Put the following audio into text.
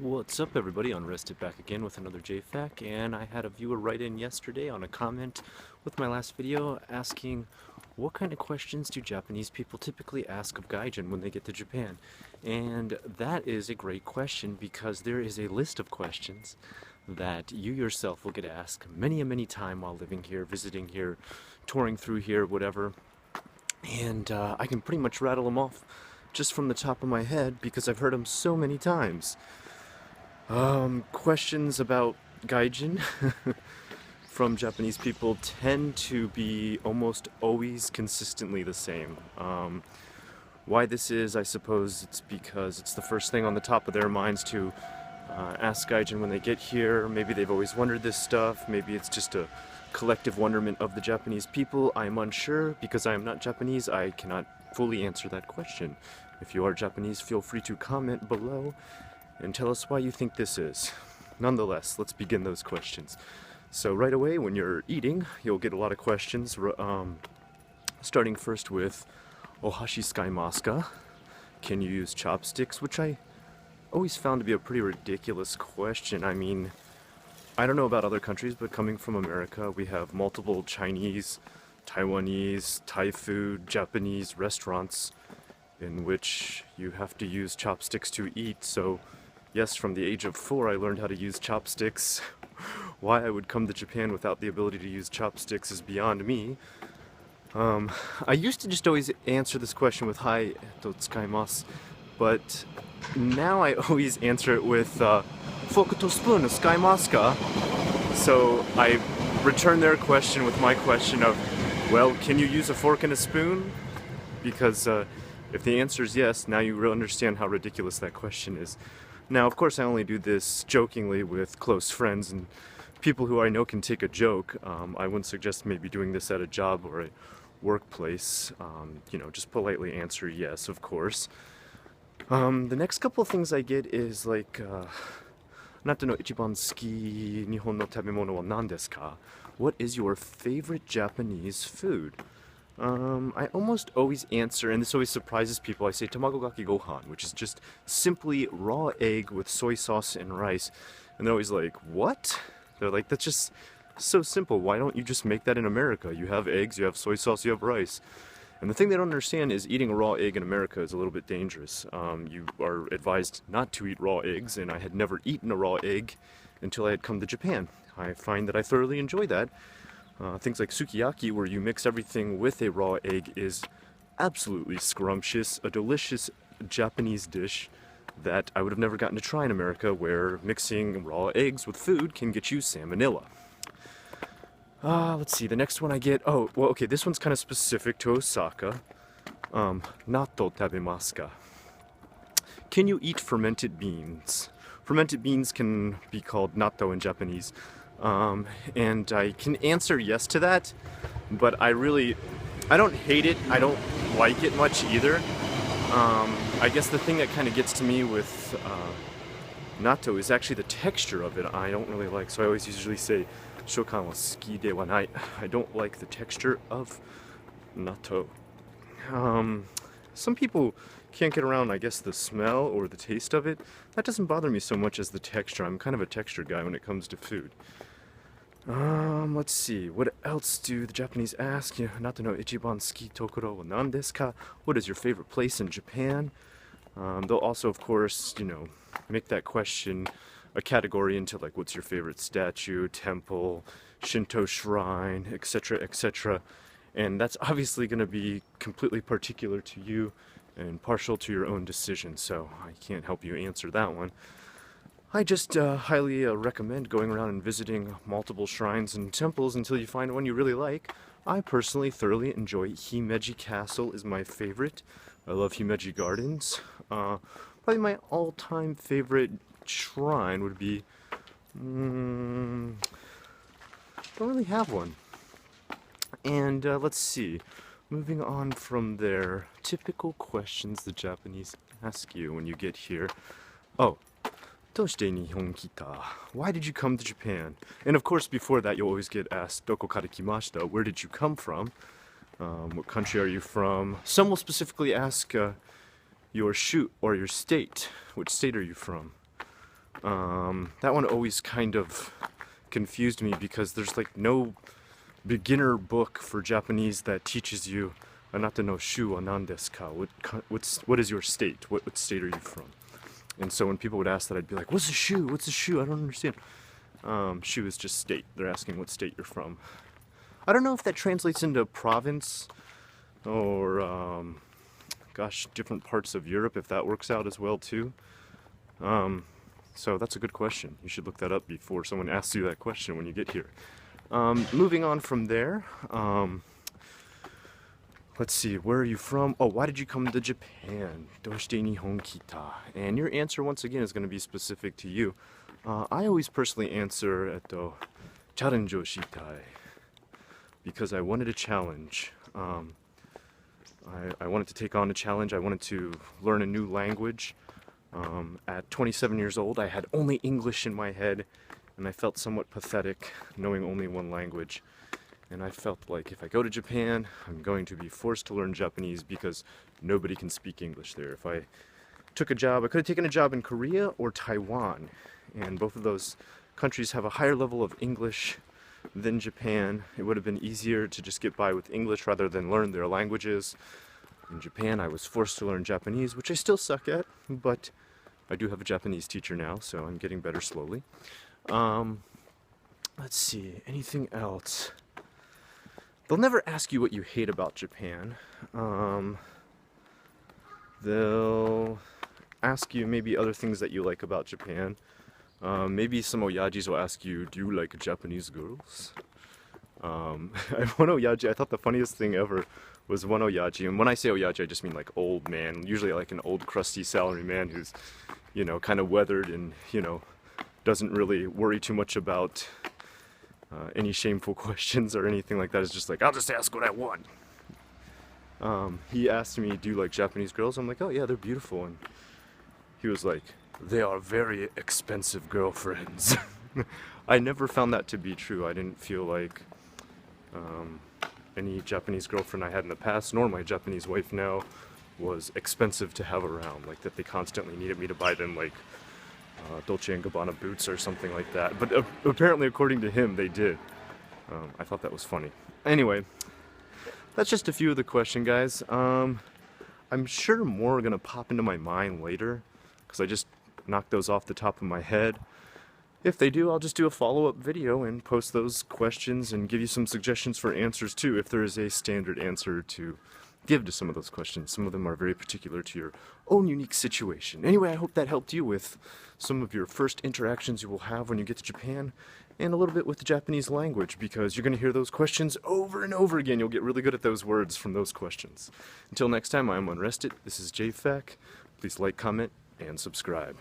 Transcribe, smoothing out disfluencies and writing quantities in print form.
What's up, everybody? Unrested back again with another JFAQ, and I had a viewer write in yesterday on a comment with my last video asking what kind of questions do Japanese people typically ask of gaijin when they get to Japan? And that is a great question because there is a list of questions that you yourself will get asked many time while living here, visiting here, touring through here, whatever. And I can pretty much rattle them off just from the top of my head because I've heard them so many times. Questions about gaijin from Japanese people tend to be almost always consistently the same. Why this is, I suppose it's because it's the first thing on the top of their minds to ask gaijin when they get here. Maybe they've always wondered this stuff. Maybe it's just a collective wonderment of the Japanese people. I'm unsure. Because I am not Japanese, I cannot fully answer that question. If you are Japanese, feel free to comment below and tell us why you think this is. Nonetheless, let's begin those questions. So right away, when you're eating, you'll get a lot of questions, starting first with Ohashi skaimasu ka? Can you use chopsticks? Which I always found to be a pretty ridiculous question. I mean, I don't know about other countries, but coming from America, we have multiple Chinese, Taiwanese, Thai food, Japanese restaurants in which you have to use chopsticks to eat. So yes, from the age of 4 I learned how to use chopsticks. Why I would come to Japan without the ability to use chopsticks is beyond me. I used to just always answer this question with "Hai to tsukaimasu," but now I always answer it with "Fork to spoon tsukaimasu ka?" So I return their question with my question of, well, can you use a fork and a spoon? Because if the answer is yes, now you will understand how ridiculous that question is. Now, of course, I only do this jokingly with close friends and people who I know can take a joke. I wouldn't suggest maybe doing this at a job or a workplace. You know, just politely answer yes, of course. The next couple of things I get is like, "Nata no ichiban suki Nihon no tabemono wa nan desu ka?" What is your favorite Japanese food? I almost always answer, and this always surprises people, I say tamago gaki gohan, which is just simply raw egg with soy sauce and rice. And they're always like, what? They're like, that's just so simple. Why don't you just make that in America? You have eggs, you have soy sauce, you have rice. And the thing they don't understand is eating a raw egg in America is a little bit dangerous. You are advised not to eat raw eggs, and I had never eaten a raw egg until I had come to Japan. I find that I thoroughly enjoy that. Things like sukiyaki, where you mix everything with a raw egg, is absolutely scrumptious, a delicious Japanese dish that I would have never gotten to try in America, where mixing raw eggs with food can get you salmonella. Let's see, the next one I get, oh, well, okay, this one's kind of specific to Osaka. Natto tabemasu ka? Can you eat fermented beans? Fermented beans can be called natto in Japanese. And I can answer yes to that, but I don't hate it, I don't like it much either. I guess the thing that kind of gets to me with natto is actually the texture of it. I don't really like, so I always usually say shokan wa suki de wa nai. I don't like the texture of natto. Some people can't get around, I guess, the smell or the taste of it. That doesn't bother me so much as the texture. I'm kind of a texture guy when it comes to food. Let's see, what else do the Japanese ask? Nata no ichiban suki tokoro wa nan desu ka? What is your favorite place in Japan? They'll also, of course, you know, make that question a category into like, what's your favorite statue, temple, Shinto shrine, etc., etc. And that's obviously going to be completely particular to you and partial to your own decision, so I can't help you answer that one. I just highly recommend going around and visiting multiple shrines and temples until you find one you really like. I personally thoroughly enjoy Himeji Castle is my favorite. I love Himeji Gardens. Probably my all-time favorite shrine would be... don't really have one. And let's see, moving on from there, typical questions the Japanese ask you when you get here. Oh, "Doshite Nihon kita?" Why did you come to Japan? And of course, before that, you'll always get asked, "Doko kara kimashita?" Where did you come from? What country are you from? Some will specifically ask your shoot or your state. Which state are you from? That one always kind of confused me because there's like no beginner book for Japanese that teaches you anata no shu wa nan desu ka? What is your state? What state are you from? And so when people would ask that, I'd be like, what's a shu? What's a shu? I don't understand. Shu is just state. They're asking what state you're from. I don't know if that translates into province or, gosh, different parts of Europe, if that works out as well too. So that's a good question. You should look that up before someone asks you that question when you get here. Moving on from there, let's see, where are you from? Oh, why did you come to Japan? Doshite Nihon kita? And your answer, once again, is going to be specific to you. I always personally answer, challenge o shitai, because I wanted a challenge. I wanted to take on a challenge. I wanted to learn a new language. At 27 years old, I had only English in my head, and I felt somewhat pathetic knowing only one language. And I felt like if I go to Japan, I'm going to be forced to learn Japanese because nobody can speak English there. If I took a job, I could have taken a job in Korea or Taiwan, and both of those countries have a higher level of English than Japan. It would have been easier to just get by with English rather than learn their languages. In Japan, I was forced to learn Japanese, which I still suck at, but I do have a Japanese teacher now, so I'm getting better slowly. Let's see, anything else? They'll never ask you what you hate about Japan. They'll ask you maybe other things that you like about Japan. Maybe some Oyajis will ask you, do you like Japanese girls? One Oyaji, I thought the funniest thing ever was one Oyaji, and when I say Oyaji, I just mean like old man, usually like an old crusty salary man who's, you know, kind of weathered and, you know, doesn't really worry too much about any shameful questions or anything like that. It's just like, I'll just ask what I want. He asked me, do you like Japanese girls? I'm like, oh yeah, they're beautiful. And he was like, they are very expensive girlfriends. I never found that to be true. I didn't feel like any Japanese girlfriend I had in the past, nor my Japanese wife now, was expensive to have around. Like that they constantly needed me to buy them like Dolce & Gabbana boots or something like that. But apparently, according to him, they did. I thought that was funny. Anyway, that's just a few of the questions, guys. I'm sure more are going to pop into my mind later, because I just knocked those off the top of my head. If they do, I'll just do a follow-up video and post those questions and give you some suggestions for answers too, if there is a standard answer to give to some of those questions. Some of them are very particular to your own unique situation. Anyway, I hope that helped you with some of your first interactions you will have when you get to Japan, and a little bit with the Japanese language, because you're going to hear those questions over and over again. You'll get really good at those words from those questions. Until next time, I'm Unrested. This is JFAQ. Please like, comment, and subscribe.